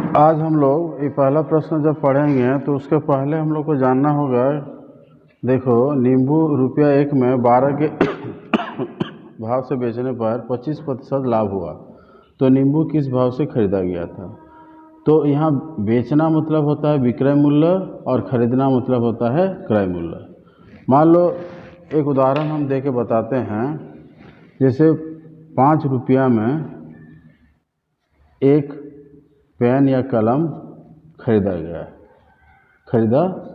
आज हम लोग ये पहला प्रश्न जब पढ़ेंगे तो उसके पहले हम लोग को जानना होगा। देखो, नींबू रुपया 1 में 12 के भाव से बेचने पर 25% लाभ हुआ, तो नींबू किस भाव से खरीदा गया था। तो यहाँ बेचना मतलब होता है विक्रय मूल्य और खरीदना मतलब होता है क्रय मूल्य। मान लो एक उदाहरण हम दे के बताते हैं। जैसे 5 रुपया में एक पेन या कलम खरीदा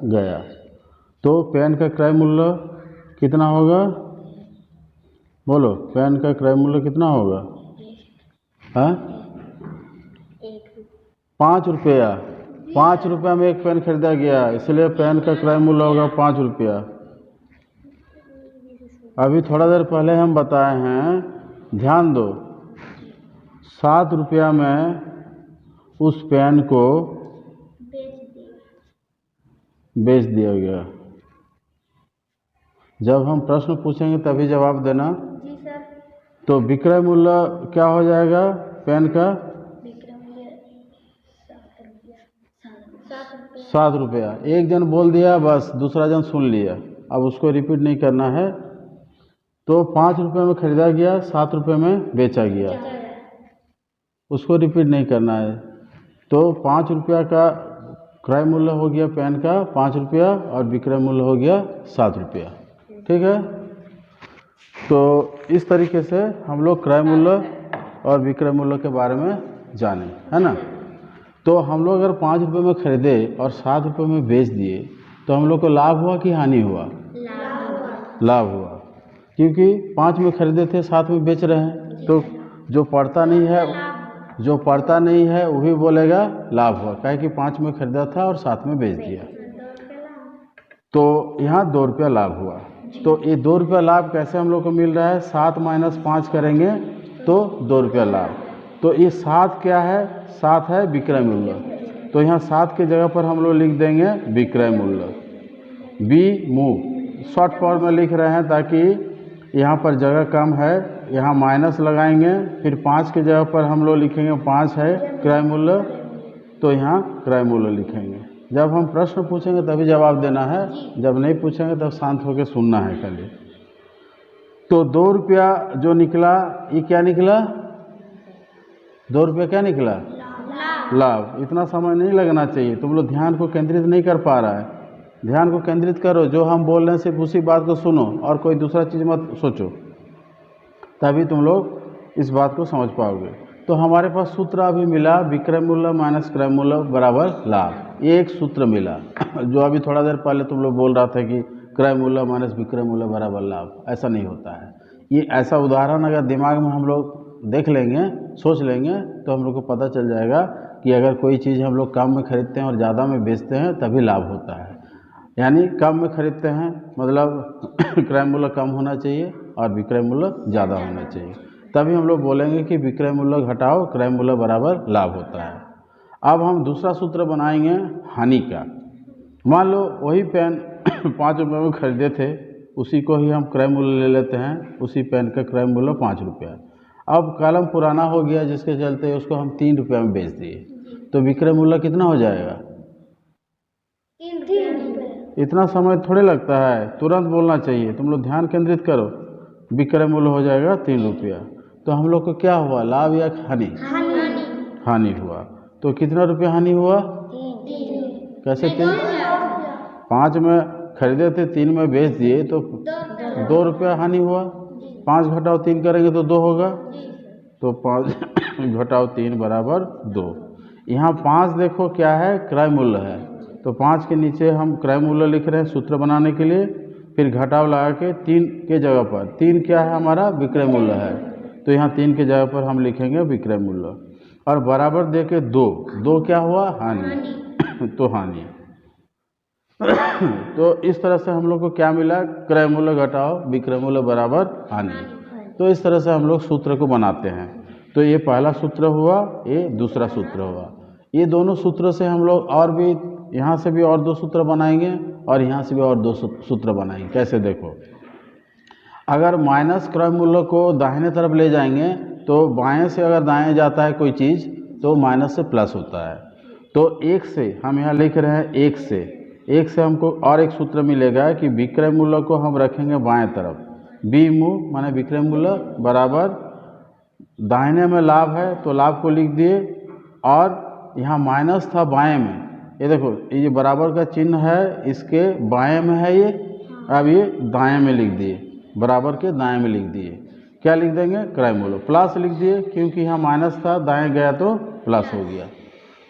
गया, तो पेन का क्रय मूल्य कितना होगा? बोलो, पेन का क्रय मूल्य कितना होगा? हाँ, 5 रुपया। 5 रुपया में एक पेन खरीदा गया, इसलिए पेन का क्रय मूल्य होगा 5 रुपया। अभी थोड़ा देर पहले हम बताए हैं, ध्यान दो, 7 रुपया में उस पेन को बेच दिया गया। जब हम प्रश्न पूछेंगे तभी जवाब देना। जी सर। तो विक्रय मूल्य क्या हो जाएगा पेन का? विक्रय मूल्य 7 रुपया। एक जन बोल दिया, बस दूसरा जन सुन लिया, अब उसको रिपीट नहीं करना है। तो 5 रुपये में खरीदा गया, 7 रुपये में बेचा गया, उसको रिपीट नहीं करना है। तो 5 रुपया का क्रय मूल्य हो गया पेन का 5 रुपया और विक्रय मूल्य हो गया 7 रुपया। ठीक है, तो इस तरीके से हम लोग क्रय मूल्य और विक्रय मूल्य के बारे में जाने, है ना। तो हम लोग अगर 5 रुपये में खरीदे और 7 रुपये में बेच दिए तो हम लोग को लाभ हुआ कि हानि हुआ? लाभ हुआ, क्योंकि 5 में खरीदे थे 7 में बेच रहे हैं। तो जो पढ़ता नहीं है वही बोलेगा लाभ हुआ, काहे कि 5 में खरीदा था और 7 में बेच दिया। तो यहाँ 2 रुपया लाभ हुआ। तो ये 2 रुपया लाभ कैसे हम लोग को मिल रहा है? 7 माइनस 5 करेंगे तो 2 रुपया लाभ। तो ये 7 क्या है? 7 है विक्रय मूल्य। तो यहाँ 7 की जगह पर हम लोग लिख देंगे विक्रय मूल्य। बी मूव शॉर्ट फॉर्म में लिख रहे हैं ताकि यहाँ पर जगह कम है, यहाँ माइनस लगाएंगे, फिर 5 की जगह पर हम लोग लिखेंगे 5 है क्रय मूल्य, तो यहाँ क्रय मूल्य लिखेंगे। जब हम प्रश्न पूछेंगे तभी जवाब देना है, जब नहीं पूछेंगे तब शांत होकर सुनना है खाली। तो 2 रुपया जो निकला, ये क्या निकला? 2 रुपया क्या निकला? लाभ। इतना समय नहीं लगना चाहिए, तुम लोग ध्यान को केंद्रित नहीं कर पा रहा है। ध्यान को केंद्रित करो, जो हम बोल रहे हैं सिर्फ उसी बात को सुनो और कोई दूसरा चीज़ मत सोचो, तभी तुम लोग इस बात को समझ पाओगे। तो हमारे पास सूत्र अभी मिला, विक्रय मूल्य माइनस क्रय मूल्य बराबर लाभ। ये एक सूत्र मिला जो अभी थोड़ा देर पहले तुम लोग बोल रहा था कि क्रय मूल्य माइनस विक्रय मूल्य बराबर लाभ। ऐसा नहीं होता है। ये ऐसा उदाहरण अगर दिमाग में हम लोग देख लेंगे, सोच लेंगे, तो हम लोग को पता चल जाएगा कि अगर कोई चीज़ हम लोग कम में खरीदते हैं और ज़्यादा में बेचते हैं तभी लाभ होता है। यानी कम में खरीदते हैं मतलब क्रय मूल्य कम होना चाहिए और विक्रय मूल्य ज़्यादा होना चाहिए, तभी हम लोग बोलेंगे कि विक्रय मूल्य घटाओ क्रय मूल्य बराबर लाभ होता है। अब हम दूसरा सूत्र बनाएंगे हानि का। मान लो वही पेन 5 रुपये में खरीदे थे, उसी को ही हम क्रय मूल्य ले लेते हैं, उसी पेन का क्रय मूल्य 5 रुपया। अब कलम पुराना हो गया जिसके चलते उसको हम 3 रुपये में बेच दिए, तो विक्रय मूल्य कितना हो जाएगा? 3 रुपये। इतना समय थोड़े लगता है, तुरंत बोलना चाहिए। तुम लोग ध्यान केंद्रित करो। विक्रय मूल्य हो जाएगा 3 रुपया। तो हम लोग को क्या हुआ, लाभ या हानि? हानि हुआ। तो कितना रुपया हानि हुआ? 3। कैसे 3? 5 में खरीदे थे, 3 में बेच दिए, तो 2 रुपया हानि हुआ। 5 घटाओ 3 करेंगे तो 2 होगा, तो 5 घटाओ 3 बराबर 2। यहाँ 5 देखो क्या है? क्रय मूल्य है, तो 5 के नीचे हम क्रय मूल्य लिख रहे हैं सूत्र बनाने के लिए। फिर घटाव लगा के 3 के जगह पर 3 क्या है? हमारा विक्रय मूल्य है, तो यहाँ 3 के जगह पर हम लिखेंगे विक्रय मूल्य और बराबर दे के 2 क्या हुआ? हानि। तो हानि। तो इस तरह से हम लोग को क्या मिला? क्रय मूल्य घटाओ विक्रय मूल्य बराबर हानि। तो इस तरह से हम लोग सूत्र को बनाते हैं। तो ये पहला सूत्र हुआ, ये दूसरा सूत्र हुआ। ये दोनों सूत्रों से हम लोग और भी, यहाँ से भी और 2 सूत्र बनाएंगे और यहाँ से भी और 2 सूत्र बनाएंगे। कैसे? देखो, अगर माइनस क्रय मूल्य को दाहिने तरफ ले जाएंगे तो बाएं से अगर दाएं जाता है कोई चीज़ तो माइनस से प्लस होता है, तो एक से हम यहाँ लिख रहे हैं एक से हमको और एक सूत्र मिलेगा कि विक्रय मूल्य को हम रखेंगे बाएं तरफ, बी मू माने विक्रय मूल्य बराबर दाहिने में लाभ है तो लाभ को लिख दिए, और यहाँ माइनस था बाएं में, ये देखो ये बराबर का चिन्ह है इसके बाएं में है ये, अब ये दाएं में लिख दिए, बराबर के दाएं में लिख दिए। क्या लिख देंगे? क्रय मूल्य प्लस लिख दिए, क्योंकि यहाँ माइनस था दाएं गया तो प्लस हो गया।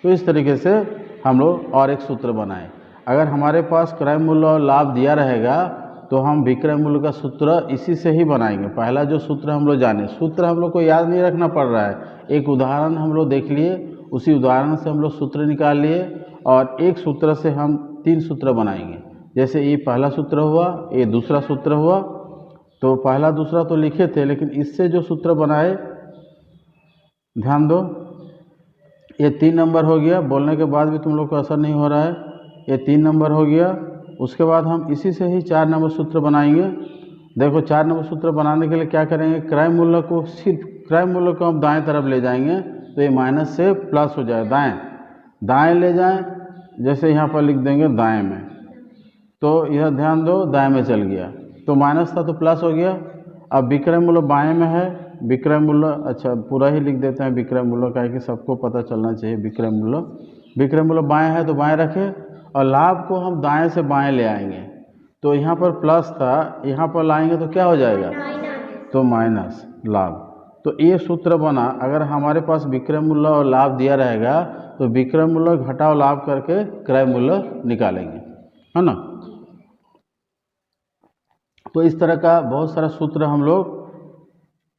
तो इस तरीके से हम लोग और एक सूत्र बनाए। अगर हमारे पास क्रय मूल्य और लाभ दिया रहेगा तो हम विक्रय मूल्य का सूत्र इसी से ही बनाएंगे। पहला जो सूत्र हम लोग जाने, सूत्र हम लोग को याद नहीं रखना पड़ रहा है, एक उदाहरण हम लोग देख लिए, उसी उदाहरण से हम लोग सूत्र निकाल लिए, और एक सूत्र से हम 3 सूत्र बनाएंगे। जैसे ये पहला सूत्र हुआ, ये दूसरा सूत्र हुआ, तो पहला दूसरा तो लिखे थे, लेकिन इससे जो सूत्र बनाए ध्यान दो, ये 3 नंबर हो गया, बोलने के बाद भी तुम लोग को असर नहीं हो रहा है, ये 3 नंबर हो गया। उसके बाद हम इसी से ही 4 नंबर सूत्र बनाएंगे। देखो 4 नंबर सूत्र बनाने के लिए क्या करेंगे, क्रय मूल्य को, सिर्फ क्रय मूल्य को हम दाएं तरफ ले जाएंगे, तो ये माइनस से प्लस हो जाए, दाएं ले जाएं, जैसे यहाँ पर लिख देंगे दाएं में, तो यह ध्यान दो दाएं में चल गया, तो माइनस था तो प्लस हो गया। अब विक्रय मूल्य बाएं में है, विक्रय मूल्य, अच्छा पूरा ही लिख देते हैं विक्रय मूल्य का, कि सबको पता चलना चाहिए विक्रय मूल्य बाएं है तो बाएं रखें, और लाभ को हम दाएं से बाएं ले आएंगे, तो यहाँ पर प्लस था, यहाँ पर लाएंगे तो क्या हो जाएगा, तो माइनस लाभ। तो ये सूत्र बना। अगर हमारे पास विक्रय मूल्य और लाभ दिया रहेगा तो विक्रय मूल्य घटाओ लाभ करके क्रय मूल्य निकालेंगे, है ना। तो इस तरह का बहुत सारा सूत्र हम लोग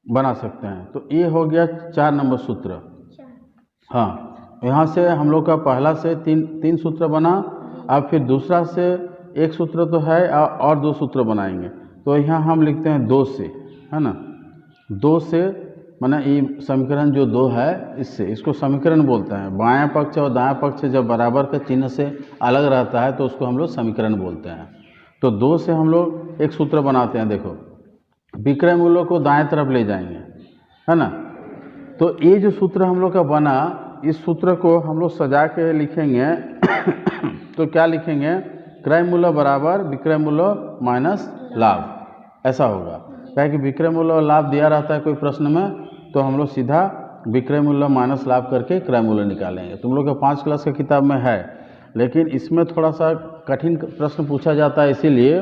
बना सकते हैं। तो ये हो गया 4 नंबर सूत्र। हाँ, यहाँ से हम लोग का पहला से तीन सूत्र बना। अब फिर दूसरा से एक सूत्र तो है और 2 सूत्र बनाएंगे। तो यहाँ हम लिखते हैं 2 से, है ना, 2 से माने ये समीकरण जो 2 है, इससे, इसको समीकरण बोलते हैं। बायां पक्ष और दायां पक्ष जब बराबर का चिन्ह से अलग रहता है तो उसको हम लोग समीकरण बोलते हैं। तो 2 से हम लोग एक सूत्र बनाते हैं। देखो विक्रय मूल्य को दाएं तरफ ले जाएंगे, है ना। तो ये जो सूत्र हम लोग का बना, इस सूत्र को हम लोग सजा के लिखेंगे। तो क्या लिखेंगे, क्रय मूल्य बराबर विक्रय मूल्य माइनस लाभ, ऐसा होगा। क्या कि विक्रय मूल्य और लाभ दिया रहता है कोई प्रश्न में, तो हम लोग सीधा विक्रय मूल्य माइनस लाभ करके क्रय मूल्य निकालेंगे। तुम लोग का 5 क्लास का किताब में है, लेकिन इसमें थोड़ा सा कठिन प्रश्न पूछा जाता है, इसीलिए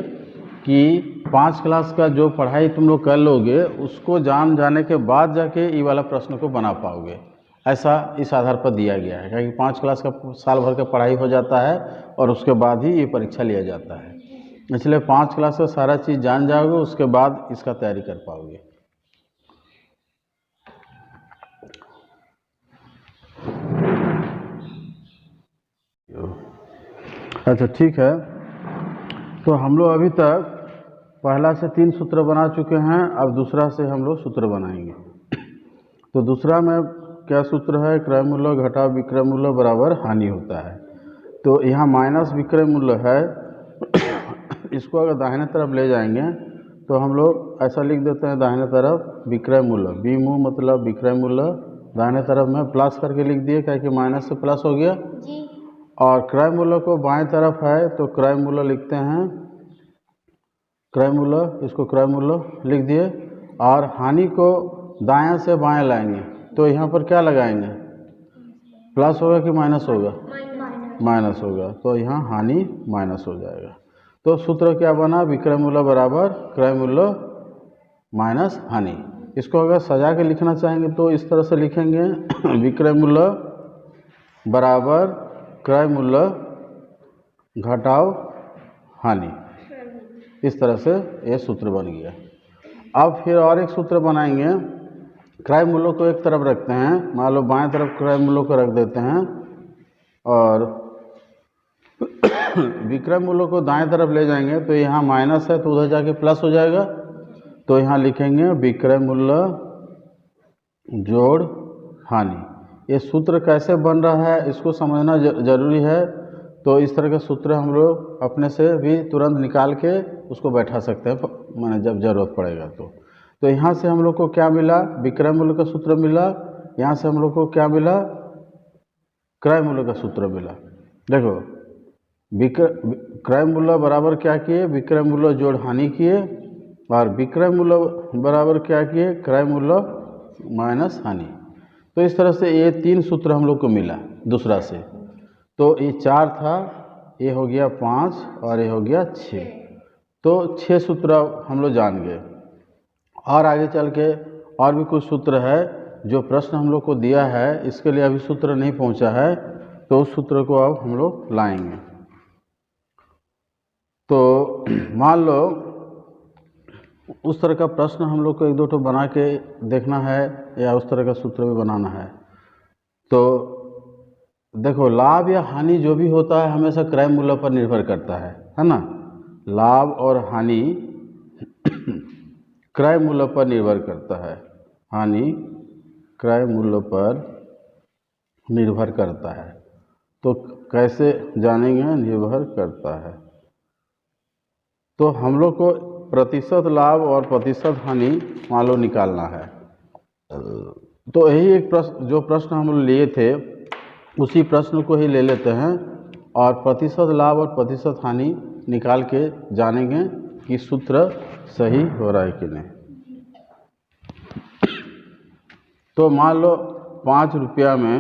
कि 5 क्लास का जो पढ़ाई तुम लोग कर लोगे उसको जाने के बाद जाके ये वाला प्रश्न को बना पाओगे, ऐसा इस आधार पर दिया गया है। क्योंकि 5 क्लास का साल भर का पढ़ाई हो जाता है और उसके बाद ही ये परीक्षा लिया जाता है, इसलिए 5 क्लास का सारा चीज़ जान जाओगे, उसके बाद इसका तैयारी कर पाओगे। अच्छा ठीक है, तो हम लोग अभी तक पहला से 3 सूत्र बना चुके हैं। अब दूसरा से हम लोग सूत्र बनाएंगे। तो दूसरा में क्या सूत्र है, क्रय मूल्य घटाव विक्रय मूल्य बराबर हानि होता है। तो यहाँ माइनस विक्रय मूल्य है, इसको अगर दाहिने तरफ ले जाएंगे तो हम लोग ऐसा लिख देते हैं, दाहिने तरफ विक्रय मूल्य, बी मू मतलब विक्रय मूल्य, दाहिने तरफ में प्लस करके लिख दिए, क्या कि माइनस से प्लस हो गया जी। और क्रय मूल्य को बाएं तरफ है तो क्रय मूल्य लिखते हैं, क्रय मूल्य, इसको क्रय मूल्य लिख दिए। और हानि को दाएं से बाएं लाएंगे, तो यहाँ पर क्या लगाएंगे, प्लस होगा कि माइनस होगा, माइनस होगा, तो यहाँ हानि माइनस हो जाएगा। तो सूत्र क्या बना, विक्रय मूल्य बराबर क्रय मूल्य माइनस हानि। इसको अगर सजा के लिखना चाहेंगे तो इस तरह से लिखेंगे, विक्रय मूल्य बराबर क्रय मूल्य घटाव हानि, इस तरह से ये सूत्र बन गया। अब फिर और एक सूत्र बनाएंगे, क्रय मूल्य को एक तरफ रखते हैं, मान लो बाएं तरफ क्रय मूल्य को रख देते हैं और विक्रय मूल्य को दाएं तरफ ले जाएंगे, तो यहाँ माइनस है तो उधर जाके प्लस हो जाएगा। तो यहाँ लिखेंगे विक्रय मूल्य जोड़ हानि। ये सूत्र कैसे बन रहा है इसको समझना जरूरी है। तो इस तरह के सूत्र हम लोग अपने से भी तुरंत निकाल के उसको बैठा सकते हैं, माने जब ज़रूरत पड़ेगा। तो यहाँ से हम लोग को क्या मिला, विक्रय मूल्य का सूत्र मिला। यहाँ से हम लोग को क्या मिला, क्रय मूल्य का सूत्र मिला। देखो क्रय मूल्य बराबर क्या किए, विक्रय मूल्य जोड़ हानि किए, और विक्रय मूल्य बराबर क्या किए, क्रय मूल्य माइनस हानि। तो इस तरह से ये 3 सूत्र हम लोग को मिला दूसरा से। तो ये 4 था, ये हो गया 5 और ये हो गया 6। तो 6 सूत्र हम लोग जान गए। और आगे चल के और भी कुछ सूत्र है जो प्रश्न हम लोग को दिया है, इसके लिए अभी सूत्र नहीं पहुंचा है, तो उस सूत्र को अब हम लोग लाएंगे। तो मान लो उस तरह का प्रश्न हम लोग को 1-2 ठो बना के देखना है, या उस तरह का सूत्र भी बनाना है। तो देखो लाभ या हानि जो भी होता है हमेशा क्रय मूल्य पर निर्भर करता है ना। लाभ और हानि क्रय मूल्य पर निर्भर करता है, हानि क्रय मूल्य पर निर्भर करता है। तो कैसे जानेंगे निर्भर करता है? तो हम लोग को प्रतिशत लाभ और प्रतिशत हानि मान लो निकालना है। तो यही एक प्रश्न, जो प्रश्न हम लोग लिए थे उसी प्रश्न को ही ले लेते हैं और प्रतिशत लाभ और प्रतिशत हानि निकाल के जानेंगे कि सूत्र सही हो रहा है कि नहीं। तो मान लो 5 रुपया में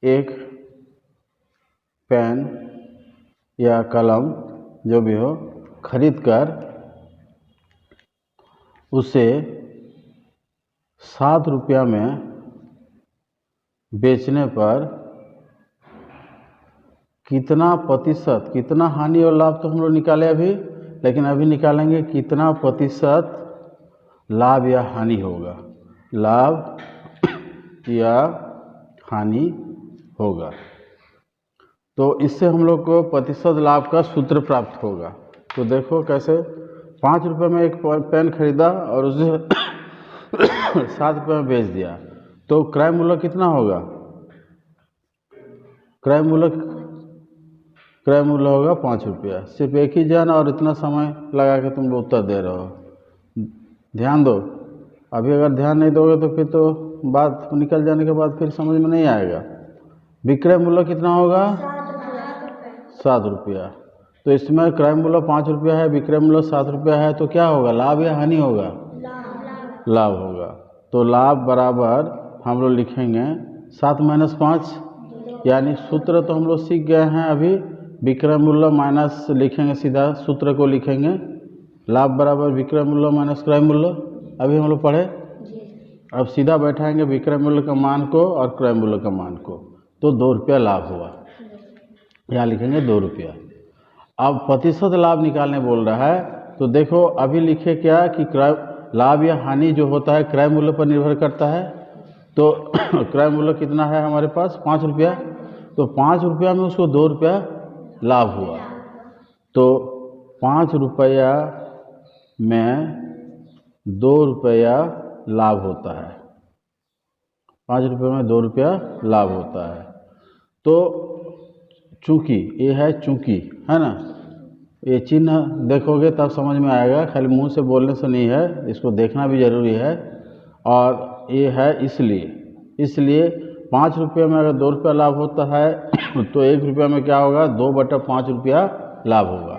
एक पेन या कलम जो भी हो खरीद कर उसे 7 रुपया में बेचने पर कितना प्रतिशत, कितना हानि और लाभ तो हम लोग निकाले अभी, लेकिन अभी निकालेंगे कितना प्रतिशत लाभ या हानि होगा, लाभ या हानि होगा। तो इससे हम लोग को प्रतिशत लाभ का सूत्र प्राप्त होगा। तो देखो कैसे, 5 रुपये में एक पेन खरीदा और उसे 7 रुपये में बेच दिया, तो क्रय मूल्य कितना होगा? क्रय मूल्य होगा 5 रुपया। सिर्फ एक ही जन और इतना समय लगा के तुम लोग उत्तर दे रहे हो। ध्यान दो, अभी अगर ध्यान नहीं दोगे तो फिर तो बात निकल जाने के बाद फिर समझ में नहीं आएगा। विक्रय मूल्य कितना होगा? 7 रुपया। तो इसमें क्रय मूल्य 5 रुपया है, विक्रय मूल्य 7 रुपया है, तो क्या होगा, लाभ या हानि होगा? लाभ होगा। तो लाभ बराबर हम लोग लिखेंगे 7 - 5, यानी सूत्र तो हम लोग सीख गए हैं अभी। विक्रय मूल्य माइनस लिखेंगे, सीधा सूत्र को लिखेंगे, लाभ बराबर विक्रय मूल्य माइनस क्रय मूल्य, अभी हम लोग पढ़े। अब सीधा बैठाएंगे विक्रय मूल्य का मान को और क्रय मूल्य का मान को, तो 2 रुपया लाभ हुआ, यहाँ लिखेंगे 2 रुपया। अब प्रतिशत लाभ निकालने बोल रहा है, तो देखो अभी लिखे क्या कि क्रय लाभ या हानि जो होता है क्रय मूल्य पर निर्भर करता है। तो क्रय मूल्य कितना है हमारे पास? 5 रुपया। तो 5 रुपया में उसको 2 रुपया लाभ हुआ, तो 5 रुपया में 2 रुपया लाभ होता है। 5 रुपये में 2 रुपया लाभ होता है। तो चूंकि ये है, चूंकि है ना, ये चिन्ह देखोगे तब समझ में आएगा, खाली मुंह से बोलने से नहीं है, इसको देखना भी जरूरी है। और ये है इसलिए 5 रुपये में अगर 2 रुपया लाभ होता है तो 1 रुपया में क्या होगा? 2/5 रुपया लाभ होगा।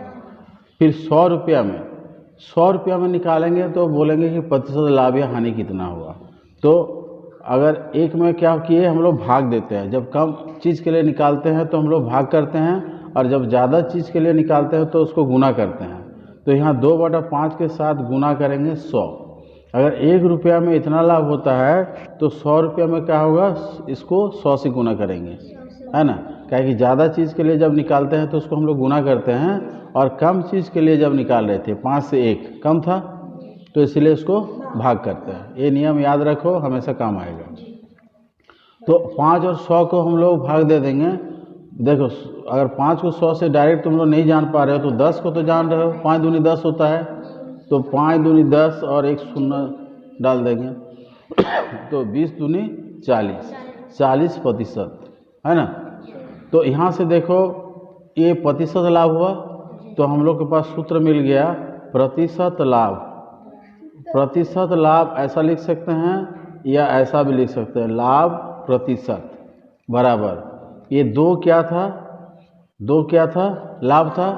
फिर 100 रुपया में निकालेंगे तो बोलेंगे कि प्रतिशत लाभ या हानि कितना हुआ। तो अगर एक में क्या किए, हम लोग भाग देते हैं। जब कम चीज़ के लिए निकालते हैं तो हम लोग भाग करते हैं, और जब ज़्यादा चीज़ के लिए निकालते हैं तो उसको गुना करते हैं। तो यहाँ 2/5 के साथ गुना करेंगे 100। अगर 1 रुपया में इतना लाभ होता है तो 100 रुपया में क्या होगा, इसको 100 से गुना करेंगे, है ना। क्या कि ज़्यादा चीज़ के लिए जब निकालते हैं तो उसको हम लोग गुना करते हैं, और कम चीज़ के लिए जब निकाल रहे थे 5 से 1 कम था तो इसलिए इसको भाग करते हैं। ये नियम याद रखो, हमेशा काम आएगा। तो 5 और 100 को हम लोग भाग दे देंगे। देखो अगर 5 को 100 से डायरेक्ट तुम लोग नहीं जान पा रहे हो तो 10 को तो जान रहे हो, 5 दूनी 10 होता है, तो 5 दूनी 10 और 1 शून्य डाल देंगे तो 20 दूनी 40% है ना। तो यहाँ से देखो ये प्रतिशत लाभ हुआ, तो हम लोग के पास सूत्र मिल गया प्रतिशत लाभ। प्रतिशत लाभ ऐसा लिख सकते हैं या ऐसा भी लिख सकते हैं, लाभ प्रतिशत बराबर, ये 2 क्या था, 2 क्या था, लाभ था,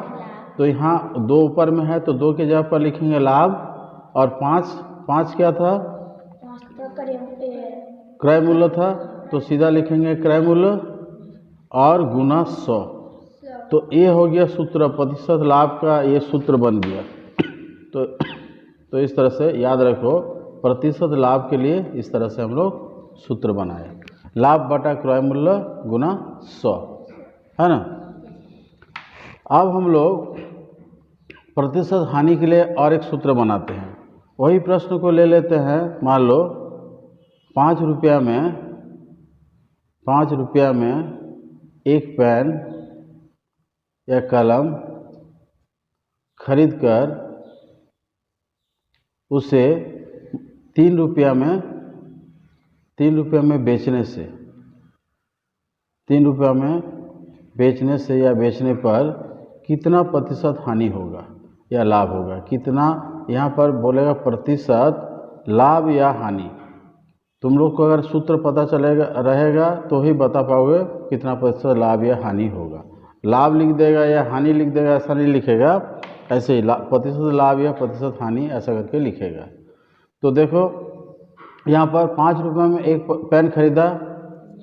तो यहाँ 2 ऊपर में है तो 2 के जगह पर लिखेंगे लाभ, और 5 क्या था, क्रय मूल्य था, तो सीधा लिखेंगे क्रय मूल्य और गुना 100। तो ये हो गया सूत्र, प्रतिशत लाभ का ये सूत्र बन गया। तो इस तरह से याद रखो, प्रतिशत लाभ के लिए इस तरह से हम लोग सूत्र बनाए, लाभ बटा क्रय मूल्य गुना 100, है ना। अब हम लोग प्रतिशत हानि के लिए और एक सूत्र बनाते हैं। वही प्रश्न को ले लेते हैं, मान लो 5 रुपया में एक पेन या कलम खरीद कर उसे 3 रुपया में बेचने से, 3 रुपया में बेचने से या बेचने पर कितना प्रतिशत हानि होगा या लाभ होगा, कितना, यहाँ पर बोलेगा प्रतिशत लाभ या हानि। तुम लोग को अगर सूत्र पता चलेगा रहेगा तो ही बता पाओगे कितना प्रतिशत लाभ या हानि होगा। लाभ लिख देगा या हानि लिख देगा ऐसा नहीं लिखेगा, ऐसे ही प्रतिशत लाभ या प्रतिशत हानि ऐसा करके लिखेगा। तो देखो यहाँ पर 5 रुपये में एक पेन खरीदा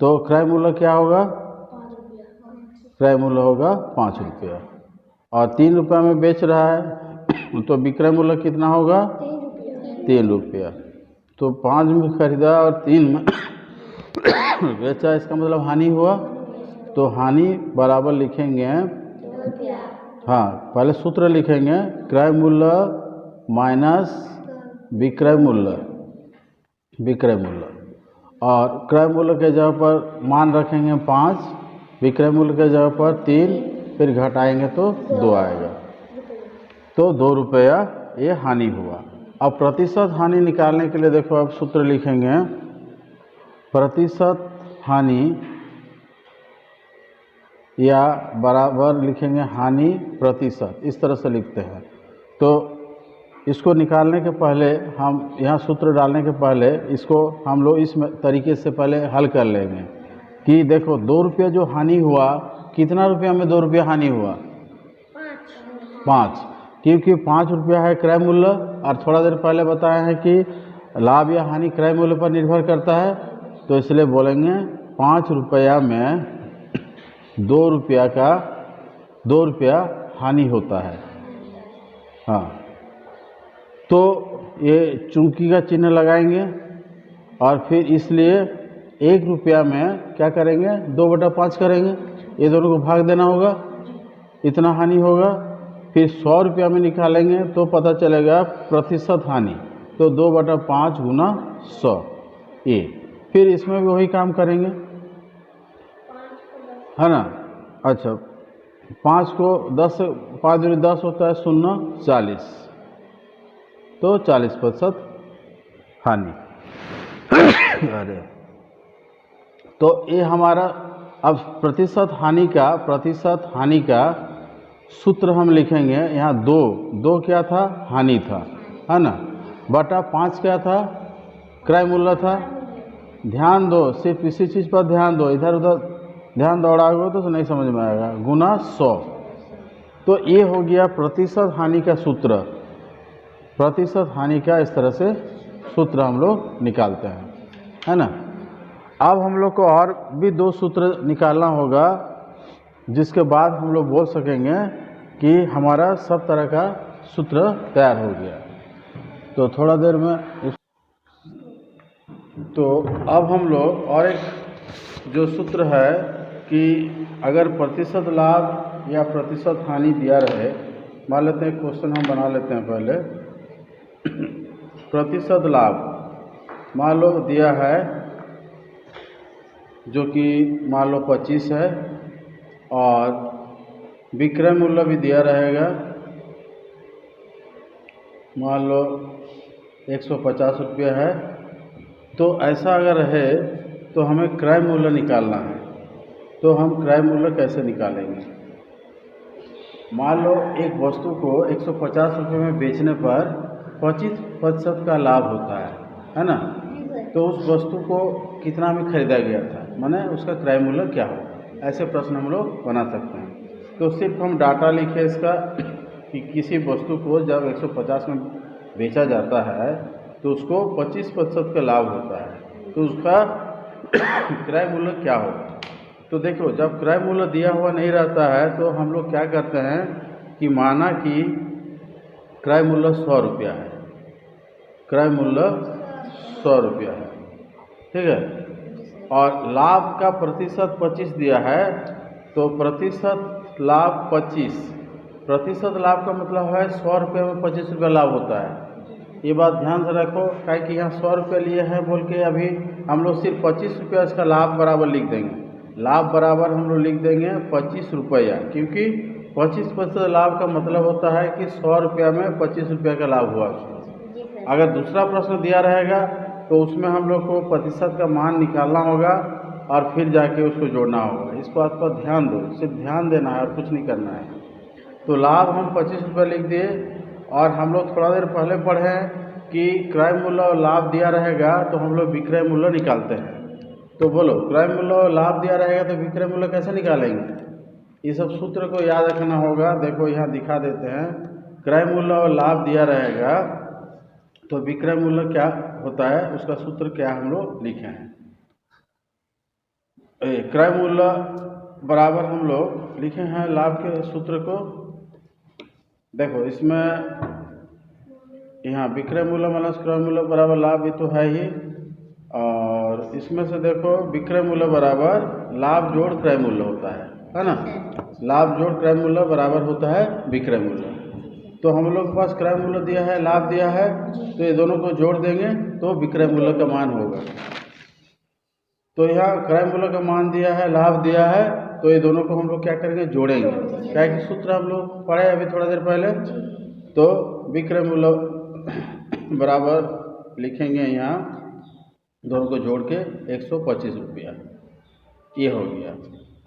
तो क्रय मूल्य क्या होगा, क्रय मूल्य होगा 5 रुपया, और 3 रुपये में बेच रहा है तो विक्रय मूल्य कितना होगा, 3 रुपया। तो 5 में खरीदा और 3 में बेचा, इसका मतलब हानि हुआ। तो हानि बराबर लिखेंगे, हाँ पहले सूत्र लिखेंगे क्रय मूल्य माइनस विक्रय मूल्य, और क्रय मूल्य के जगह पर मान रखेंगे 5, विक्रय मूल्य के जगह पर 3, फिर घटाएंगे तो 2 आएगा, तो 2 रुपया ये हानि हुआ। अब प्रतिशत हानि निकालने के लिए देखो अब सूत्र लिखेंगे, प्रतिशत हानि या बराबर लिखेंगे हानि प्रतिशत, इस तरह से लिखते हैं। तो इसको निकालने के पहले हम यहाँ सूत्र डालने के पहले इसको हम लोग इस तरीके से पहले हल कर लेंगे कि देखो 2 रुपया जो हानि हुआ, कितना रुपया में 2 रुपया हानि हुआ, 5, क्योंकि 5 रुपया है क्रय मूल्य, और थोड़ा देर पहले बताया है कि लाभ या हानि क्रय मूल्य पर निर्भर करता है, तो इसलिए बोलेंगे 5 रुपया में 2 रुपया हानि होता है। हाँ, तो ये चुंकी का चिन्ह लगाएंगे और फिर इसलिए 1 रुपया में क्या करेंगे, 2/5 करेंगे, ये दोनों को भाग देना होगा, इतना हानि होगा। फिर 100 रुपया में निकालेंगे तो पता चलेगा प्रतिशत हानि, तो 2/5 गुना 100 ये। फिर इसमें भी वही काम करेंगे, है ना। अच्छा, 5 को 10 से 5 दूनी 10 होता है, 0 40, तो 40% हानि। अरे तो ये हमारा अब प्रतिशत हानि का सूत्र हम लिखेंगे। यहाँ 2 क्या था, हानि था, है ना, बटा 5 क्या था, क्रय मूल्य था। ध्यान दो, सिर्फ इसी चीज़ पर ध्यान दो, इधर उधर ध्यान दौड़ाओगे तो नहीं समझ में आएगा। गुना 100, तो ये हो गया प्रतिशत हानि का सूत्र। प्रतिशत हानि का इस तरह से सूत्र हम लोग निकालते हैं, है ना। अब हम लोग को और भी 2 सूत्र निकालना होगा, जिसके बाद हम लोग बोल सकेंगे कि हमारा सब तरह का सूत्र तैयार हो गया। तो थोड़ा देर में तो अब हम लोग और एक जो सूत्र है कि अगर प्रतिशत लाभ या प्रतिशत हानि दिया रहे, मान लेते हैं क्वेश्चन हम बना लेते हैं पहले। प्रतिशत लाभ मान लो दिया है, जो कि मान लो 25 है, और विक्रय मूल्य भी दिया रहेगा, मान लो 150 रुपया है। तो ऐसा अगर रहे तो हमें क्रय मूल्य निकालना है। तो हम क्रय मूल्य कैसे निकालेंगे? मान लो एक वस्तु को 150 रुपये में बेचने पर 25% का लाभ होता है ना। तो उस वस्तु को कितना में खरीदा गया था, माने उसका क्रय मूल्य क्या होगा। ऐसे प्रश्न हम लोग बना सकते हैं। तो सिर्फ हम डाटा लिखे इसका कि किसी वस्तु को जब 150 में बेचा जाता है तो उसको 25% का लाभ होता है, तो उसका क्रय मूल्य क्या होगा। तो देखो, जब क्रय मूल्य दिया हुआ नहीं रहता है तो हम लोग क्या करते हैं कि माना कि क्रय मूल्य 100 रुपया है, क्रय मूल्य 100 रुपया है, ठीक है, और लाभ का प्रतिशत 25 दिया है, तो प्रतिशत लाभ 25, प्रतिशत लाभ का मतलब है 100 रुपये में 25 रुपया लाभ होता है। ये बात ध्यान से रखो, क्या कि यहाँ 100 रुपये लिए हैं बोल के अभी हम लोग सिर्फ 25 रुपया इसका लाभ बराबर लिख देंगे। लाभ बराबर हम लोग लिख देंगे 25 रुपया, क्योंकि 25% लाभ का मतलब होता है कि 100 रुपया में 25 रुपया का लाभ हुआ उसमें। अगर दूसरा प्रश्न दिया रहेगा तो उसमें हम लोग को प्रतिशत का मान निकालना होगा और फिर जाके उसको जोड़ना होगा। इस बात पर ध्यान दो, सिर्फ ध्यान देना है और कुछ नहीं करना है। तो लाभ हम 25 रुपये लिख दिए, और हम लोग थोड़ा देर पहले पढ़े कि क्रय मूल्य और लाभ दिया रहेगा तो हम लोग विक्रय मूल्य निकालते हैं। तो बोलो, क्रय मूल्य और लाभ दिया रहेगा तो विक्रय मूल्य कैसे निकालेंगे। ये सब सूत्र को याद रखना होगा। देखो यहाँ दिखा देते हैं, क्रय मूल्य और लाभ दिया रहेगा तो विक्रय मूल्य क्या होता है, उसका सूत्र क्या हम लोग लिखे हैं। क्रय मूल्य बराबर हम लोग लिखे हैं लाभ के सूत्र को। देखो इसमें यहाँ विक्रय मूल्य माइनस क्रय मूल्य बराबर लाभ, ये तो है ही, और इसमें से देखो विक्रय मूल्य बराबर लाभ जोड़ क्रय मूल्य होता है ना। लाभ जोड़ क्रय मूल्य बराबर होता है विक्रय मूल्य। तो हम लोग के पास क्रय मूल्य दिया है, लाभ दिया है, तो ये दोनों को जोड़ देंगे तो विक्रय मूल्य का मान होगा। तो यहाँ क्रय मूल्य का मान दिया है, लाभ दिया है, तो ये दोनों को हम लोग क्या करेंगे, जोड़ेंगे। क्या कि सूत्र हम लोग पढ़े अभी थोड़ा देर पहले। तो विक्रय मूल्य बराबर लिखेंगे यहाँ, दोनों को जोड़ के 125 रुपया, ये हो गया।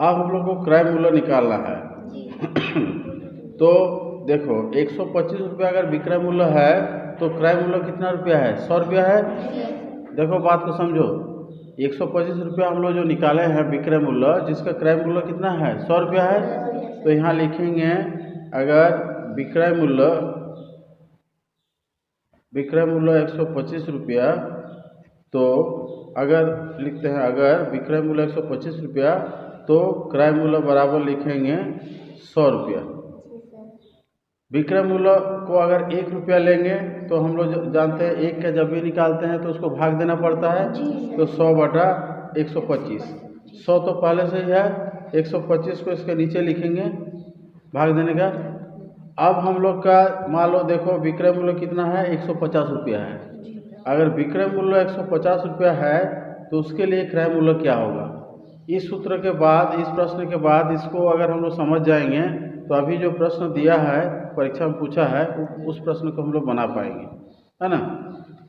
अब हम लोग को क्रय मूल्य निकालना है। तो देखो 125 रुपया अगर विक्रय मूल्य है तो क्रय मूल्य कितना रुपया है, 100 रुपया है। देखो बात को समझो, 125 रुपया हम लोग जो निकाले हैं विक्रय मूल्य, जिसका क्रय मूल्य कितना है, 100 रुपया है। तो यहाँ लिखेंगे अगर विक्रय मूल्य 125 रुपया, तो अगर लिखते हैं अगर विक्रय मूल्य 125 रुपया तो क्रय मूल्य बराबर लिखेंगे 100 रुपया। विक्रय मूल्य को अगर 1 रुपया लेंगे तो हम लोग जानते हैं 1 का जब भी निकालते हैं तो उसको भाग देना पड़ता है, तो 100/125। 100 तो पहले से ही है, 125 को इसके नीचे लिखेंगे भाग देने का। अब हम लोग का मान लो, देखो विक्रय मूल्य कितना है, 150 रुपया है। अगर विक्रय मूल्य 150 रुपया है तो उसके लिए क्रय मूल्य क्या होगा। इस सूत्र के बाद, इस प्रश्न के बाद इसको अगर हम लोग समझ जाएंगे तो अभी जो प्रश्न दिया है, परीक्षा में पूछा है, उस प्रश्न को हम लोग बना पाएंगे, है ना।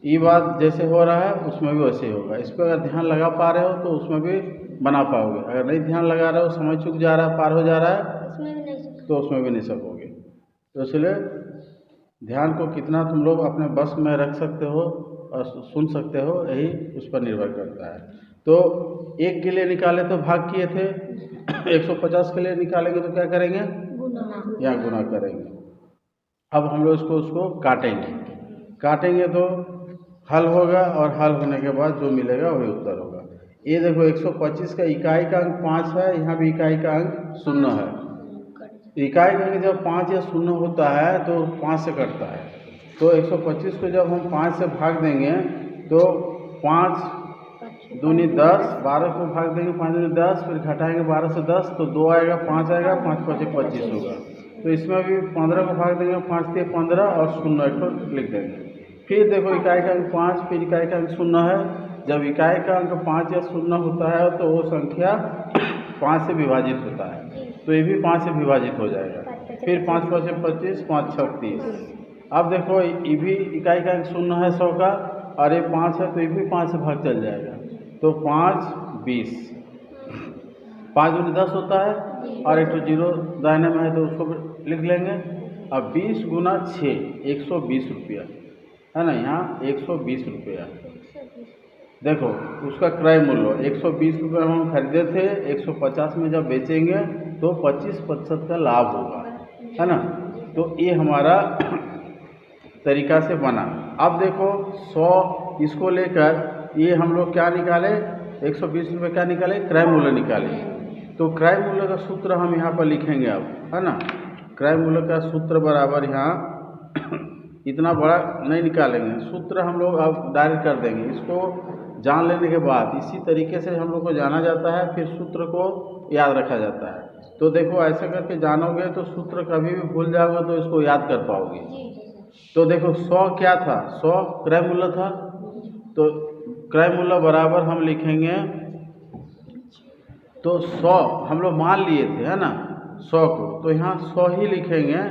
ये बात जैसे हो रहा है उसमें भी वैसे ही होगा। इस पर अगर ध्यान लगा पा रहे हो तो उसमें भी बना पाओगे। अगर नहीं ध्यान लगा रहे हो, समय चूक जा रहा है, पार हो जा रहा है, तो उसमें भी नहीं सकोगे। तो इसलिए ध्यान को कितना तुम लोग अपने बस में रख सकते हो और सुन सकते हो, यही उस पर निर्भर करता है। तो 1 के लिए निकाले तो भाग किए थे, 150 के लिए निकालेंगे तो क्या करेंगे, यहाँ गुना करेंगे। अब हम लोग उसको काटेंगे तो हल होगा, और हल होने के बाद जो मिलेगा वही उत्तर होगा। ये देखो 125 का इकाई का अंक 5 है, यहाँ भी इकाई का अंक 0 है। इकाई का अंक जब 5 या 0 होता है तो 5 से कटता है। तो 125 को जब हम 5 से भाग देंगे तो 5 दूनी 10, 12 को भाग देंगे 5 दूनी 10, फिर घटाएंगे 12 से 10 तो 2 आएगा, 5 आएगा, 5 5 25 होगा। तो इसमें भी 15 को भाग देंगे 5 से 15 और 0 एक तो लिख देंगे। फिर देखो इकाई का अंक 5, फिर इकाई का अंक 0 है। जब इकाई का अंक 5 या 0 होता है तो वो संख्या 5 से विभाजित होता है, तो ये भी 5 से विभाजित हो जाएगा। फिर 5 5 25, 5 6 30। अब देखो ये भी इकाई का अंक 0 है 100 का, और ये 5 है तो ये भी 5 से भाग चल जाएगा। तो 5 20, 5 दूनी 10 होता है, और एक तो 0 दाहिने में है तो उसको लिख लेंगे। अब 20 गुना 6, 120 रुपया है ना, यहाँ 120 रुपया। देखो उसका क्रय मूल्य 120 रुपये हम खरीदे थे, 150 में जब बेचेंगे तो 25% का लाभ होगा, है ना। तो ये हमारा तरीका से बना। अब देखो 100 इसको लेकर ये हम लोग क्या निकाले, 120 रुपये क्या निकाले, क्रय मूल्य निकाले। तो क्रय मूल्य का सूत्र हम यहाँ पर लिखेंगे अब, है ना। क्रय मूल्य का सूत्र बराबर यहाँ इतना बड़ा नहीं निकालेंगे, सूत्र हम लोग अब डायरेक्ट कर देंगे। इसको जान लेने के बाद इसी तरीके से हम लोग को जाना जाता है, फिर सूत्र को याद रखा जाता है। तो देखो ऐसे करके जानोगे तो सूत्र कभी भी भूल जाओगे तो इसको याद कर पाओगे। तो देखो 100 क्या था, 100 क्रय मूल्य था। तो क्रय मूल्य बराबर हम लिखेंगे, तो 100 हम लोग मान लिए थे, है ना, 100 को, तो यहाँ 100 ही लिखेंगे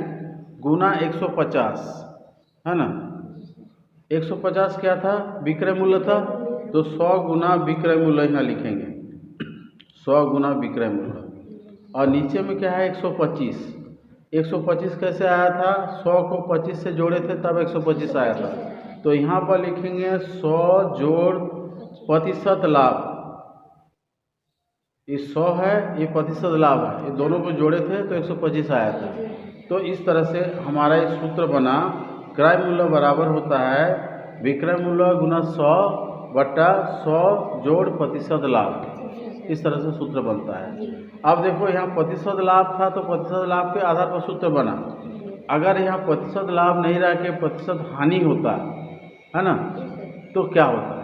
गुना 150, है ना। 150 क्या था, विक्रय मूल्य था, तो 100 गुना विक्रय मूल्य यहाँ लिखेंगे, 100 गुना विक्रय मूल्य। और नीचे में क्या है, 125। 125 कैसे आया था, 100 को 25 से जोड़े थे तब 125 आया था। तो यहाँ पर लिखेंगे 100 जोड़ प्रतिशत लाभ। ये 100 है, ये प्रतिशत लाभ है, ये दोनों को जोड़े थे तो 125 आया था। तो इस तरह से हमारा ये सूत्र बना, क्रय मूल्य बराबर होता है विक्रय मूल्य गुना 100 बटा 100 जोड़ प्रतिशत लाभ। इस तरह से सूत्र बनता है। अब देखो यहाँ प्रतिशत लाभ था तो प्रतिशत लाभ के आधार पर सूत्र बना। अगर यहाँ प्रतिशत लाभ नहीं रह के प्रतिशत हानि होता है ना, तो क्या होता है।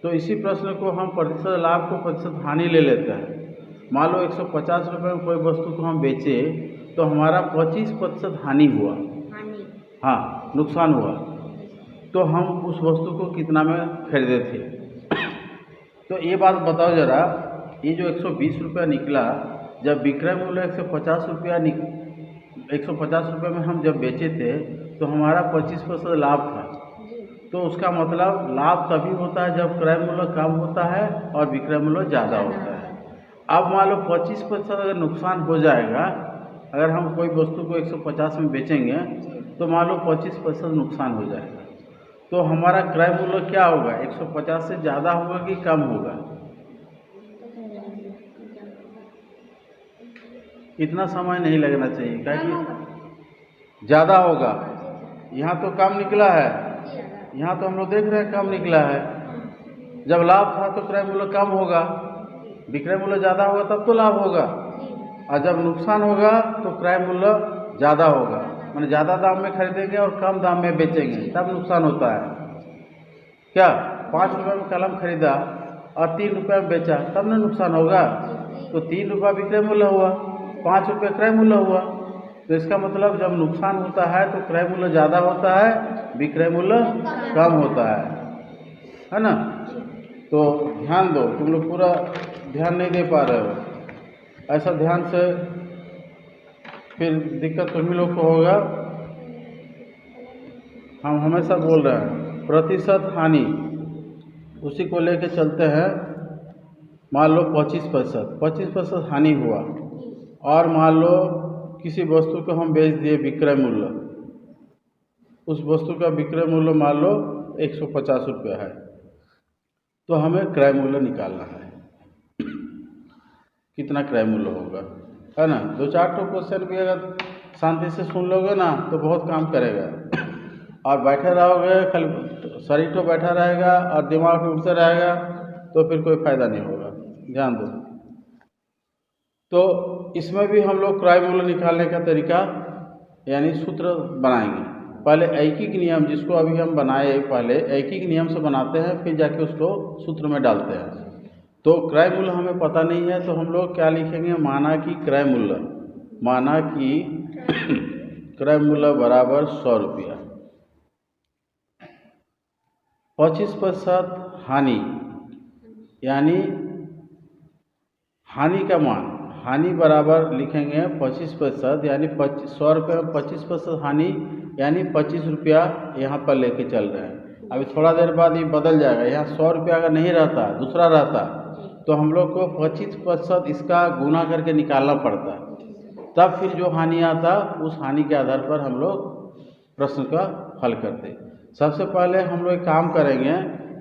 तो इसी प्रश्न को हम प्रतिशत लाभ को प्रतिशत हानि ले लेते हैं। मान लो 150 रुपये में कोई वस्तु को हम बेचे तो हमारा 25% हानि हुआ, हाँ नुकसान हुआ, तो हम उस वस्तु को कितना में खरीदे थे। तो ये बात बताओ ज़रा, ये जो 120 रुपया निकला, जब विक्रय मूल्य 150 रुपया 150 रुपये में हम जब बेचे थे तो हमारा 25% लाभ था। तो उसका मतलब लाभ तभी होता है जब क्रय मूल्य कम होता है और विक्रय मूल्य ज़्यादा होता है। अब मान लो 25% अगर नुकसान हो जाएगा, अगर हम कोई वस्तु को 150 में बेचेंगे तो मान लो 25% नुकसान हो जाएगा, तो हमारा क्रय मूल्य क्या होगा, 150 से ज़्यादा होगा कि कम होगा। इतना समय नहीं लगना चाहिए, क्या कि ज़्यादा होगा। यहाँ तो कम निकला है, यहाँ तो हम लोग देख रहे हैं कम निकला है। जब लाभ था तो क्रय मूल्य कम होगा, विक्रय मूल्य ज़्यादा होगा तब तो लाभ होगा। और जब नुकसान होगा तो क्रय मूल्य ज़्यादा होगा, मैंने ज़्यादा दाम में खरीदेंगे और कम दाम में बेचेंगे तब नुकसान होता है। क्या 5 रुपये में कलम खरीदा और 3 रुपये में बेचा तब ना नुकसान होगा। तो 3 रुपया विक्रय मूल्य हुआ, 5 रुपये क्रय मूल्य हुआ। तो इसका मतलब जब नुकसान होता है तो क्रय मूल्य ज़्यादा होता है, विक्रय मूल्य कम होता है ना। तो ध्यान दो, तुम लोग पूरा ध्यान नहीं दे पा रहे हो, ऐसा ध्यान से फिर दिक्कत तुम्हीं लोग को होगा। हम हमेशा बोल रहे हैं प्रतिशत हानि, उसी को लेके चलते हैं। मान लो 25% हानि हुआ, और मान लो किसी वस्तु को हम बेच दिए विक्रय मूल्य, उस वस्तु का विक्रय मूल्य मान लो 150 रुपया है, तो हमें क्रय मूल्य निकालना है। कितना क्रय मूल्य होगा, है ना। 2-4 क्वेश्चन भी अगर शांति से सुन लोगे ना तो बहुत काम करेगा। और बैठे रहोगे खाली शरीर तो बैठा रहेगा और दिमाग उठते रहेगा तो फिर कोई फायदा नहीं होगा। ध्यान दो। तो इसमें भी हम लोग क्रय मूल्य निकालने का तरीका यानी सूत्र बनाएंगे। पहले ऐकिक नियम, जिसको अभी हम बनाए, पहले ऐकिक नियम से बनाते हैं, फिर जाके उसको सूत्र में डालते हैं। तो क्रय मूल्य हमें पता नहीं है तो हम लोग क्या लिखेंगे, माना कि क्रय मूल्य, माना कि क्रय मूल्य बराबर 100 रुपया, 25% हानि, यानी हानि का मान, हानि बराबर लिखेंगे 25%, यानी 100 रुपये में 25% हानि, यानी 25 रुपया यहाँ पर लेके चल रहे हैं। अभी थोड़ा देर बाद ये बदल जाएगा, यहाँ 100 रुपया अगर नहीं रहता, दूसरा रहता, तो हम लोग को 25% इसका गुना करके निकालना पड़ता, तब फिर जो हानि आता उस हानि के आधार पर हम लोग प्रश्न का हल करते। सबसे पहले हम लोग एक काम करेंगे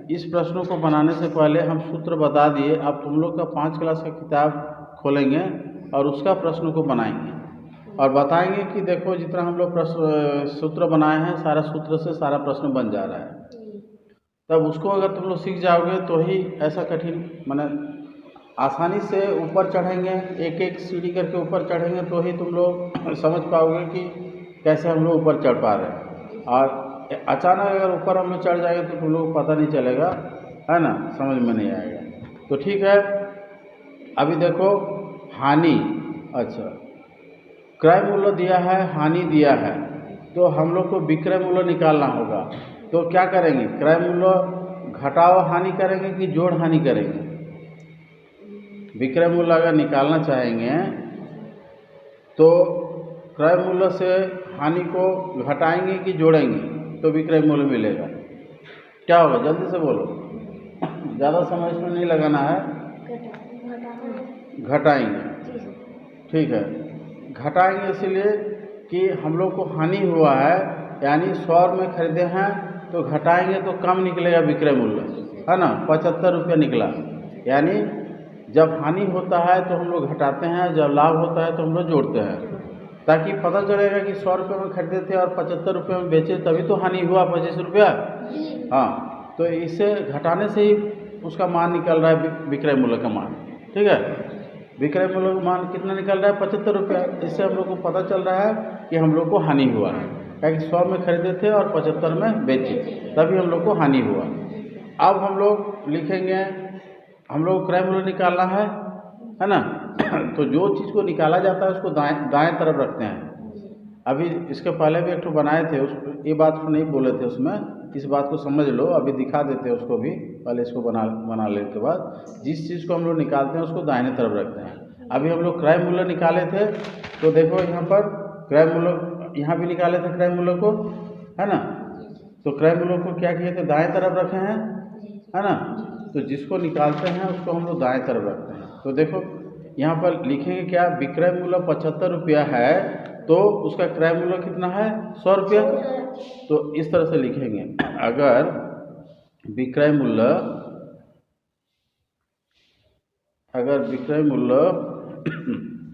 इस प्रश्नों को बनाने से पहले हम सूत्र बता दिए। अब तुम लोग का 5 क्लास का किताब खोलेंगे और उसका प्रश्न को बनाएंगे और बताएंगे कि देखो जितना हम लोग प्रश्न सूत्र बनाए हैं सारा सूत्र से सारा प्रश्न बन जा रहा है। तब उसको अगर तुम लोग सीख जाओगे तो ही ऐसा कठिन माने आसानी से ऊपर चढ़ेंगे, एक एक सीढ़ी करके ऊपर चढ़ेंगे तो ही तुम लोग समझ पाओगे कि कैसे हम लोग ऊपर चढ़ पा रहे हैं। और अचानक अगर ऊपर हम लोग चढ़ जाएंगे तो तुम लोग को पता नहीं चलेगा, है ना, समझ में नहीं आएगा। तो ठीक है, अभी देखो हानि, अच्छा क्रय मूल्य दिया है, हानि दिया है, तो हम लोग को विक्रय मूल्य निकालना होगा। तो क्या करेंगे, क्रय मूल्य घटाओ हानि करेंगे कि जोड़ हानि करेंगे? विक्रय मूल्य अगर निकालना चाहेंगे तो क्रय मूल्य से हानि को घटाएंगे कि जोड़ेंगे तो विक्रय मूल्य मिलेगा। क्या होगा, जल्दी से बोलो, ज़्यादा समय इसमें नहीं लगाना है। घटाएंगे, ठीक है, घटाएंगे इसलिए कि हम लोग को हानि हुआ है, यानी 100 में खरीदे हैं तो घटाएंगे तो कम निकलेगा विक्रय मूल्य, है ना, 75 रुपये निकला। यानी जब हानि होता है तो हम लोग घटाते हैं, जब लाभ होता है तो हम लोग जोड़ते हैं, ताकि पता चलेगा कि 100 रुपये में खरीदे थे और 75 रुपये में बेचे, तभी तो हानि हुआ 25 रुपया। हाँ, तो इसे घटाने से ही उसका मान निकल रहा है, विक्रय मूल्य का मान। ठीक है, विक्रय मूल्य का मान कितना निकल रहा है, 75 रुपया। इससे हम लोग को पता चल रहा है कि हम लोग को हानि हुआ है, क्योंकि 100 में खरीदे थे और 75 में बेचे, तभी हम लोग को हानि हुआ। अब हम लोग लिखेंगे, हम लोग क्रय मूल्य निकालना है ना, तो जो चीज़ को निकाला जाता है उसको दाएं तरफ रखते हैं। अभी इसके पहले भी एक तो बनाए थे, उस ये बात को नहीं बोले थे उसमें, इस बात को समझ लो, अभी दिखा देते हैं उसको भी। पहले इसको बना लेने के बाद जिस चीज़ को हम लोग निकालते हैं उसको दाहिने तरफ रखते हैं। अभी हम लोग क्रय मूल्य निकाले थे, तो देखो यहाँ पर क्रय मूल्य, यहाँ भी निकाले थे क्रय मूल्य को, है ना, तो क्रय मूल्य को क्या किए थे, दाएं तरफ रखे हैं, है ना। तो जिसको निकालते हैं उसको हम लोग दाएं तरफ रखते हैं। तो देखो यहाँ पर लिखेंगे क्या, विक्रय मूल्य 75 रुपया है तो उसका क्रय मूल्य कितना है, 100 रुपया। तो इस तरह से लिखेंगे, अगर विक्रय मूल्य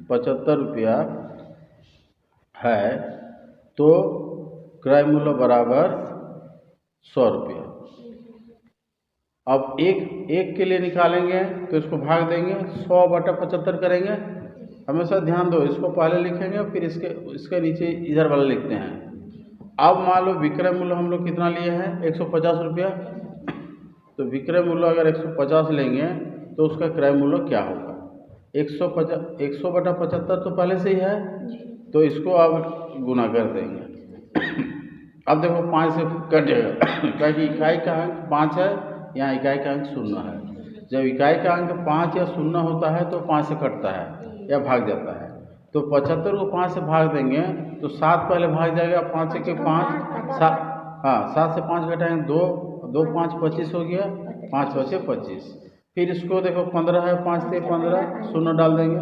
75 रुपया है तो क्रय मूल्य बराबर 100 रुपया। अब एक के लिए निकालेंगे तो इसको भाग देंगे, 100/75 करेंगे। हमेशा ध्यान दो, इसको पहले लिखेंगे फिर इसके नीचे इधर वाला लिखते हैं। अब मान लो विक्रय मूल्य हम लोग कितना लिए हैं, 150 रुपया। तो विक्रय मूल्य अगर 150 लेंगे तो उसका क्रय मूल्य क्या होगा, 100/75 तो पहले से ही है, तो इसको अब गुना कर देंगे। अब देखो 5 से कट जाएगा, क्योंकि इकाई का अंक 5 है, यहाँ इकाई का अंक 0 है। जब इकाई का अंक 5 या 0 होता है तो 5 से कटता है या भाग जाता है। तो 75 को 5 से भाग देंगे तो 7 पहले भाग जाएगा, 5 से 5 7, हाँ 7 से 5 घटाएंगे 2, 2 5 25 हो गया, 5 5 25। फिर इसको देखो 15 है, 5 से 15 0 डाल देंगे,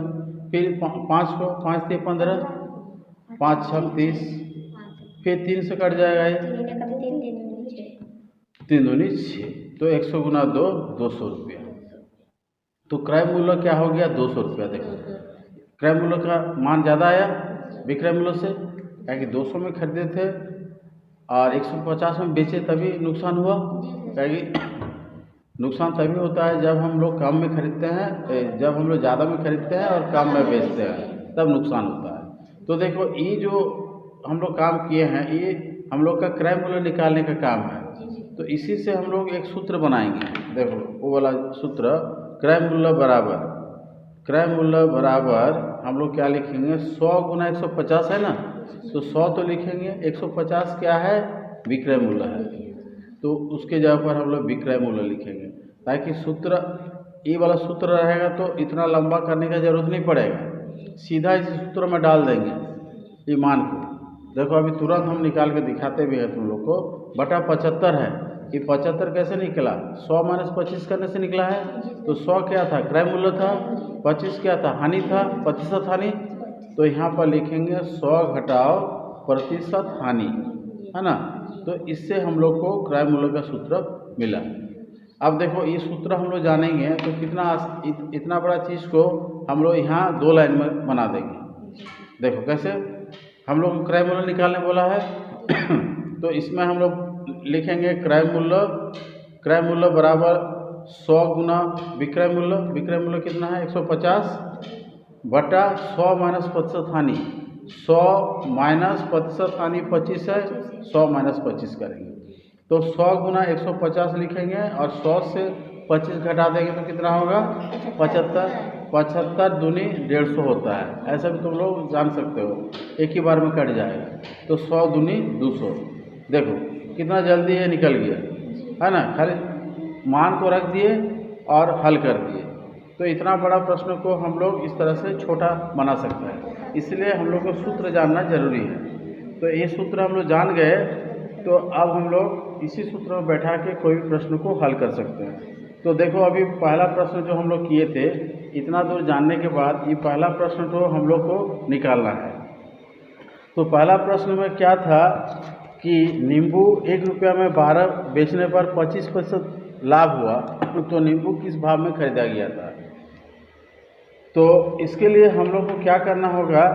फिर 5 को 5 से 15, 5 6 30, फिर 3 से कट जाएगा ये, 3 दूनी 6, तो 100 गुना 2 200 रुपया। तो क्रय मूल्य क्या हो गया, 200 रुपया। देखो क्रय मूल्य का मान ज़्यादा आया विक्रय मूल्य से, क्या कि 200 में खरीदे थे और 150 में बेचे, तभी नुकसान हुआ। क्या कि नुकसान तभी होता है जब हम लोग कम में खरीदते हैं, जब हम लोग ज़्यादा में खरीदते हैं और कम में बेचते हैं, तब नुकसान होता है। तो देखो ये जो हम लोग काम किए हैं, ये हम लोग का क्रय मूल्य निकालने का काम है। तो इसी से हम लोग एक सूत्र बनाएंगे। देखो वो वाला सूत्र, क्रय मूल्य बराबर हम लोग क्या लिखेंगे, 100 गुना 150 है ना, तो 100 तो लिखेंगे, 150 क्या है, विक्रय मूल्य है, तो उसके जगह पर हम लोग विक्रय मूल्य लिखेंगे, ताकि सूत्र ये वाला सूत्र रहेगा तो इतना लंबा करने का जरूरत नहीं पड़ेगा, सीधा इस सूत्र में डाल देंगे ये मान को। देखो अभी तुरंत हम निकाल के दिखाते भी हैं तुम लोग को। बटा 75 है, ये 75 कैसे निकला, 100 माइनस 25 करने से निकला है। तो 100 क्या था, क्रय मूल्य था, 25 क्या था, हानि था, प्रतिशत हानि। तो यहाँ पर लिखेंगे 100 घटाओ प्रतिशत हानि, है ना। तो इससे हम लोग को क्रय मूल्य का सूत्र मिला। अब देखो ये सूत्र हम लोग जानेंगे तो इतना बड़ा चीज़ को हम लोग यहाँ 2 लाइन में बना देंगे। देखो कैसे, हम लोग को क्रय मूल्य निकालने बोला है तो इसमें हम लोग लिखेंगे क्रय मूल्य बराबर 100 गुना विक्रय मूल्य। विक्रय मूल्य कितना है 150 बटा 100 माइनस प्रतिशत हानि। 100 माइनस प्रतिशत हानि 25 है, 100 माइनस 25 करेंगे तो 100 गुना 150 लिखेंगे और 100 से 25 घटा देंगे तो कितना होगा 75। 75 दूनी 150 होता है, ऐसा भी तुम लोग जान सकते हो, एक ही बार में कट जाएगा तो 100 दूनी 200। देखो कितना जल्दी ये निकल गया है ना, खाली मान को रख दिए और हल कर दिए। तो इतना बड़ा प्रश्न को हम लोग इस तरह से छोटा बना सकते हैं, इसलिए हम लोग को सूत्र जानना जरूरी है। तो ये सूत्र हम लोग जान गए तो अब हम लोग इसी सूत्र में बैठा के कोई भी प्रश्न को हल कर सकते हैं। तो देखो अभी पहला प्रश्न जो हम लोग किए थे, इतना दूर जानने के बाद ये पहला प्रश्न तो हम लोग को निकालना है। तो पहला प्रश्न में क्या था कि नींबू 1 रुपया में 12 बेचने पर 25% लाभ हुआ, तो नींबू किस भाव में खरीदा गया था। तो इसके लिए हम लोग को क्या करना होगा,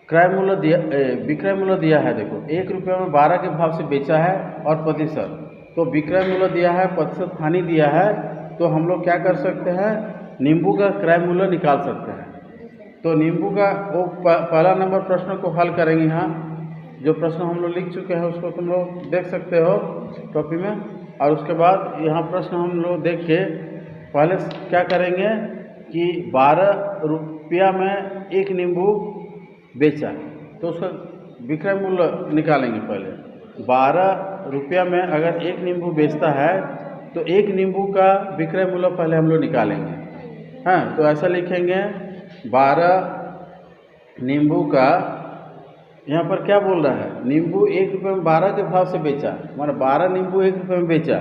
क्रय मूल्य दिया, विक्रय मूल्य दिया है। देखो 1 रुपया में 12 के भाव से बेचा है और प्रतिशत, तो विक्रय मूल्य दिया है, प्रतिशत हानि दिया है, तो हम लोग क्या कर सकते हैं, नींबू का क्रय मूल्य निकाल सकते हैं। तो नींबू का वो पहला नंबर प्रश्न को हल करेंगे। यहाँ जो प्रश्न हम लोग लिख चुके हैं उसको तुम लोग देख सकते हो कॉपी में, और उसके बाद यहाँ प्रश्न हम लोग देख के पहले क्या करेंगे कि 12 रुपया में 1 नींबू बेचा तो उसका विक्रय मूल्य निकालेंगे। पहले 12 रुपया में अगर 1 नींबू बेचता है तो 1 नींबू का विक्रय मूल्य पहले हम लोग निकालेंगे। हाँ, तो ऐसा लिखेंगे 12 नींबू का, यहाँ पर क्या बोल रहा है, नींबू 1 रुपये में 12 के भाव से बेचा, मतलब 12 नींबू 1 रुपये में बेचा,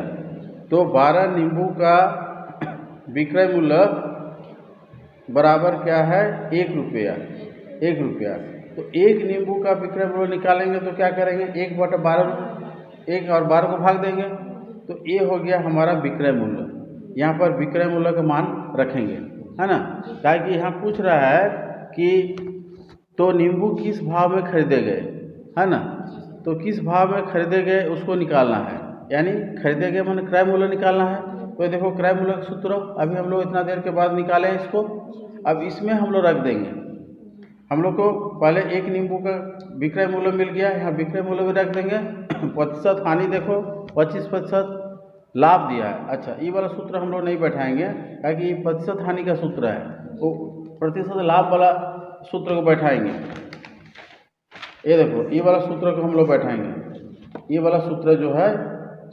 तो 12 नींबू का विक्रय मूल्य बराबर क्या है 1 रुपया। 1 रुपया तो 1 नींबू का विक्रय मूल्य निकालेंगे तो क्या करेंगे, 1/12, 1 और 12 को भाग देंगे तो ये हो गया हमारा विक्रय मूल्य। यहाँ पर विक्रय मूल्य का मान रखेंगे, है ना, ताकि यहाँ पूछ रहा है कि तो नींबू किस भाव में खरीदे गए, है ना, तो किस भाव में खरीदे गए उसको निकालना है, यानी खरीदे गए माने क्रय मूल्य निकालना है। तो देखो क्रय मूल्य का सूत्र अभी हम लोग इतना देर के बाद निकाले हैं इसको, अब इसमें हम लोग रख देंगे। हम लोग को पहले 1 नींबू का विक्रय मूल्य मिल गया, यहाँ विक्रय मूल्य भी रख देंगे। प्रतिशत हानि देखो 25% लाभ दिया है। अच्छा, ये वाला सूत्र हम लोग नहीं बैठाएंगे ताकि ये प्रतिशत हानि का सूत्र है, वो प्रतिशत लाभ वाला सूत्र को बैठाएंगे। ये देखो ये वाला सूत्र को हम लोग बैठाएंगे। ये वाला सूत्र जो है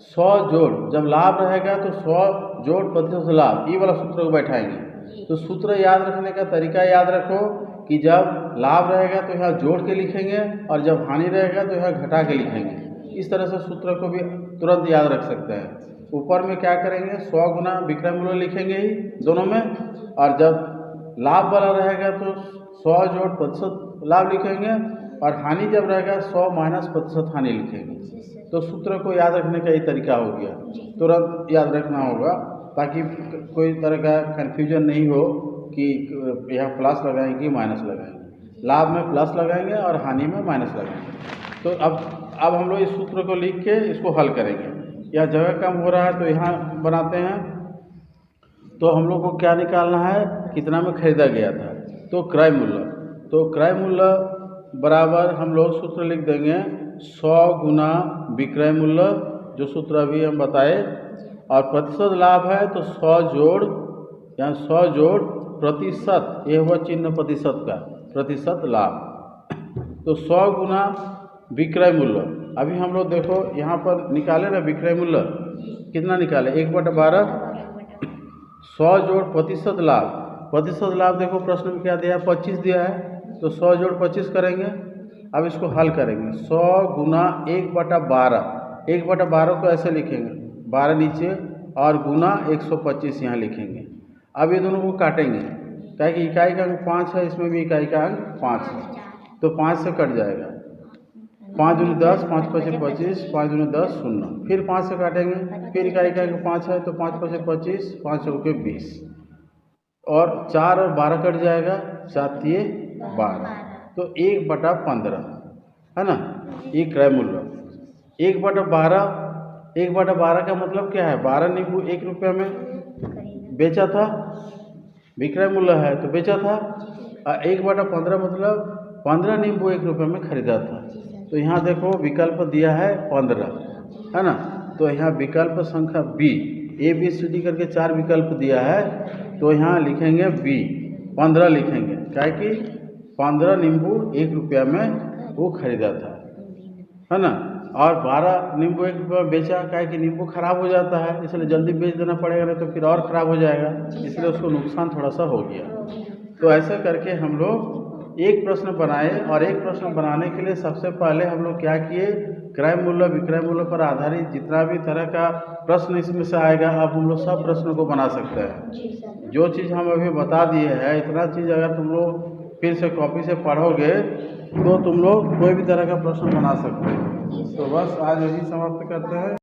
100 जोड़, जब लाभ रहेगा तो 100 जोड़ प्रतिशत लाभ, ये वाला सूत्र को बैठाएंगे। तो सूत्र याद रखने का तरीका याद रखो कि जब लाभ रहेगा तो यहाँ जोड़ के लिखेंगे और जब हानि रहेगा तो यहाँ घटा के लिखेंगे। इस तरह से सूत्र को भी तुरंत याद रख सकते हैं। ऊपर में क्या करेंगे 100 गुना विक्रय मूल्य लिखेंगे ही दोनों में, और जब लाभ वाला रहेगा तो 100 जोड़ प्रतिशत लाभ लिखेंगे और हानि जब रहेगा 100 माइनस प्रतिशत हानि लिखेंगे। तो सूत्र को याद रखने का ये तरीका हो गया, तुरंत याद रखना होगा ताकि कोई तरह का कन्फ्यूजन नहीं हो कि यहाँ प्लस लगाएंगे कि माइनस लगाएंगे। लाभ में प्लस लगाएंगे और हानि में माइनस लगाएंगे। तो अब हम लोग इस सूत्र को लिख के इसको हल करेंगे। यह जगह कम हो रहा है तो यहाँ बनाते हैं। तो हम लोग को क्या निकालना है, कितना में खरीदा गया था, तो क्रय मूल्य। तो क्रय मूल्य बराबर हम लोग सूत्र लिख देंगे 100 गुना विक्रय मूल्य, जो सूत्र अभी हम बताए, और प्रतिशत लाभ है तो 100 जोड़, यहाँ 100 जोड़ प्रतिशत, ये हुआ चिन्ह प्रतिशत का, प्रतिशत लाभ। तो 100 गुना विक्रय मूल्य, अभी हम लोग देखो यहाँ पर निकाले ना विक्रय मूल्य, कितना निकाले 1/12, 100 जोड़ प्रतिशत लाभ। प्रतिशत लाभ देखो प्रश्न में क्या दिया है 25 दिया है, तो 100 जोड़ 25 करेंगे। अब इसको हल करेंगे 100 गुना 1/12, 1/12 को ऐसे लिखेंगे 12 नीचे और गुना 125 यहाँ लिखेंगे। अब ये दोनों को काटेंगे, क्या कि इकाई का अंक 5 है, इसमें भी इकाई का अंक 5 है, तो 5 से कट जाएगा। 5 दूनी 10, 5 पचे 25, 5 दूनी 10 शून्य, फिर 5 से काटेंगे, फिर इकाई इकाई को 5 है तो 5 पचे 25, 5 चौके 20, और 4 और 12 कट जाएगा, 7 तिये 12, तो 1/15 है ना, ये क्रय मूल्य। 1/12 का मतलब क्या है, 12 नींबू 1 रुपये में बेचा था, विक्रय मूल्य है तो बेचा था, और 1/15 मतलब 15 नींबू 1 रुपये में खरीदा था। तो यहाँ देखो विकल्प दिया है 15, है ना, तो यहाँ विकल्प संख्या बी, ABCD करके 4 विकल्प दिया है, तो यहाँ लिखेंगे बी, 15 लिखेंगे, क्या कि 15 नींबू 1 रुपया में वो खरीदा था, है ना, और 12 नींबू 1 रुपये में बेचा, क्या कि नींबू खराब हो जाता है, इसलिए जल्दी बेच देना पड़ेगा, नहीं तो फिर और ख़राब हो जाएगा, इसलिए उसको नुकसान थोड़ा सा हो गया। तो ऐसे करके हम लोग एक प्रश्न बनाए, और एक प्रश्न बनाने के लिए सबसे पहले हम लोग क्या किए, क्रय मूल्य विक्रय मूल्य पर आधारित जितना भी तरह का प्रश्न इसमें से आएगा, अब हम लोग सब प्रश्नों को बना सकते हैं। जो चीज़ हम अभी बता दिए हैं, इतना चीज़ अगर तुम लोग फिर से कॉपी से पढ़ोगे तो तुम लोग कोई भी तरह का प्रश्न बना सकते हो। तो बस आज यही समाप्त करते हैं।